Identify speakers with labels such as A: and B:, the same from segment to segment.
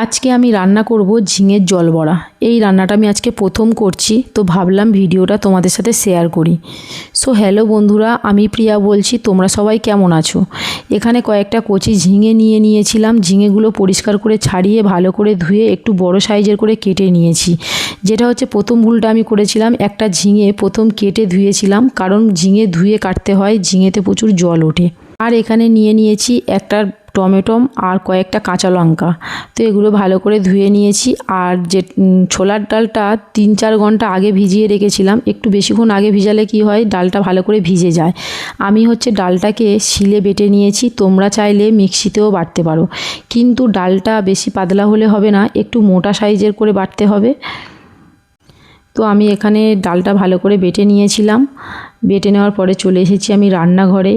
A: আজকে আমি রান্না করব ঝিঙের জল বড়া। এই রান্নাটা আমি আজকে প্রথম করছি, তো ভাবলাম ভিডিওটা তোমাদের সাথে শেয়ার করি। সো হ্যালো বন্ধুরা, আমি প্রিয়া বলছি। তোমরা সবাই কেমন আছো? এখানে কয়েকটা কচি ঝিঙে নিয়েছিলাম। ঝিঙেগুলো পরিষ্কার করে ছাড়িয়ে ভালো করে ধুয়ে একটু বড় সাইজের করে কেটে নিয়েছি। যেটা হচ্ছে প্রথম ভুলটা আমি করেছিলাম, একটা ঝিঙে প্রথম কেটে ধুয়েছিলাম, কারণ ঝিঙে ধুয়ে কাটতে হয়, ঝিঙেতে প্রচুর জল ওঠে। আর এখানে নিয়েছি একটা টমেটো আর কয়েকটা কাঁচা লঙ্কা। তো এগুলো ভালো করে ধুয়ে নিয়েছি। আর যে ছোলার ডালটা 3-4 ঘন্টা আগে ভিজিয়ে রেখেছিলাম। একটু বেশিক্ষণ আগে ভিজালে কি হয়, ডালটা ভালো করে ভিজে যায়। আমি ডালটাকে শিলে বেটে নিয়েছি। তোমরা চাইলে মিক্সিতেও বাটতে পারো, কিন্তু ডালটা বেশি পাতলা হলে হবে না, একটু মোটা সাইজের করে বাটতে হবে। তো আমি এখানে ডালটা ভালো করে বেটে নিয়েছিলাম। বেটে নেওয়ার পরে চলে এসেছি আমি রান্নাঘরে।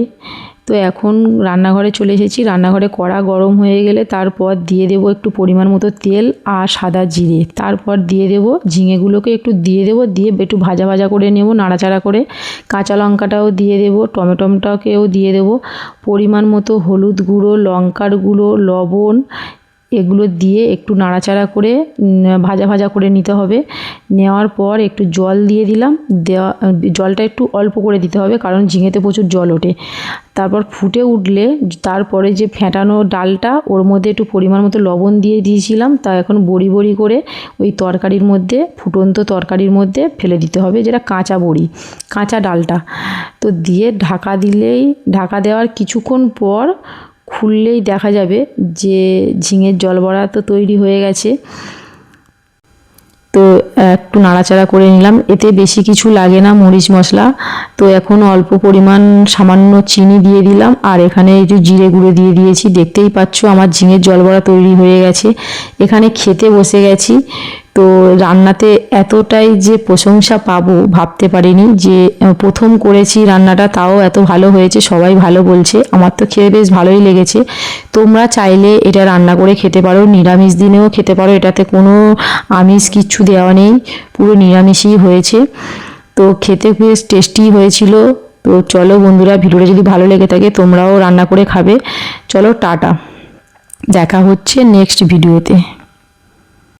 A: তো এখন রান্নাঘরে চলে এসেছি। রান্নাঘরে কড়া গরম হয়ে গেলে তারপর দিয়ে দেবো একটু পরিমাণ মতো তেল আর সাদা জিরে। তারপর দিয়ে দেবো ঝিঙেগুলোকে একটু দিয়ে একটু ভাজা ভাজা করে নেব, নাড়াচাড়া করে। কাঁচা লঙ্কাটাও দিয়ে দেবো, টমেটোটাকেও দিয়ে দেবো। পরিমাণ মতো হলুদ গুঁড়ো, লঙ্কার গুঁড়ো, লবণ, এগুলো দিয়ে একটু নাড়াচাড়া করে ভাজা ভাজা করে নিতে হবে। নেওয়ার পর একটু জল দিয়ে দিলাম। জলটা একটু অল্প করে দিতে হবে, কারণ ঝিঙেতে প্রচুর জল ওঠে। তারপর ফুটে উঠলে তারপরে যে ফেটানো ডালটা, ওর মধ্যে একটু পরিমাণ মতো লবণ দিয়ে দিয়েছিলাম। তা এখন বড়ি বড়ি করে ওই তরকারির মধ্যে, ফুটন্ত তরকারির মধ্যে ফেলে দিতে হবে, যেটা কাঁচা বড়ি, কাঁচা ডালটা। তো দিয়ে ঢাকা দেওয়ার কিছুক্ষণ পর খুললেই দেখা যাবে যে ঝিঙের জল বড়া তো তৈরি হয়ে গেছে। তো একটু নাড়াচাড়া করে নিলাম। এতে বেশি কিছু লাগে না, মরিচ মশলা। তো এখন অল্প পরিমাণ সামান্য চিনি দিয়ে দিলাম, আর এখানে একটু জিরে গুঁড়ো দিয়ে দিয়েছি। দেখতেই পাচ্ছ আমার ঝিঙের জল বড়া তৈরি হয়ে গেছে। এখানে খেতে বসে গেছি। তো রান্নাতে এতটাই যে প্রশংসা পাবো ভাবতে পারিনি। যে প্রথম করেছি রান্নাটা, তাও এত ভালো হয়েছে, সবাই ভালো বলছে। আমার তো খেয়ে বেশ ভালোই লেগেছে। তোমরা চাইলে এটা রান্না করে খেতে পারো, নিরামিষ দিনেও খেতে পারো। এটাতে কোনো আমিষ কিচ্ছু দেওয়া নেই, পুরো নিরামিষই হয়েছে। তো খেতে বেশ টেস্টি হয়েছিল। তো চলো বন্ধুরা, ভিডিওটা যদি ভালো লেগে থাকে তোমরাও রান্না করে খাবে। চলো টাটা, দেখা হচ্ছে নেক্সট ভিডিওতে।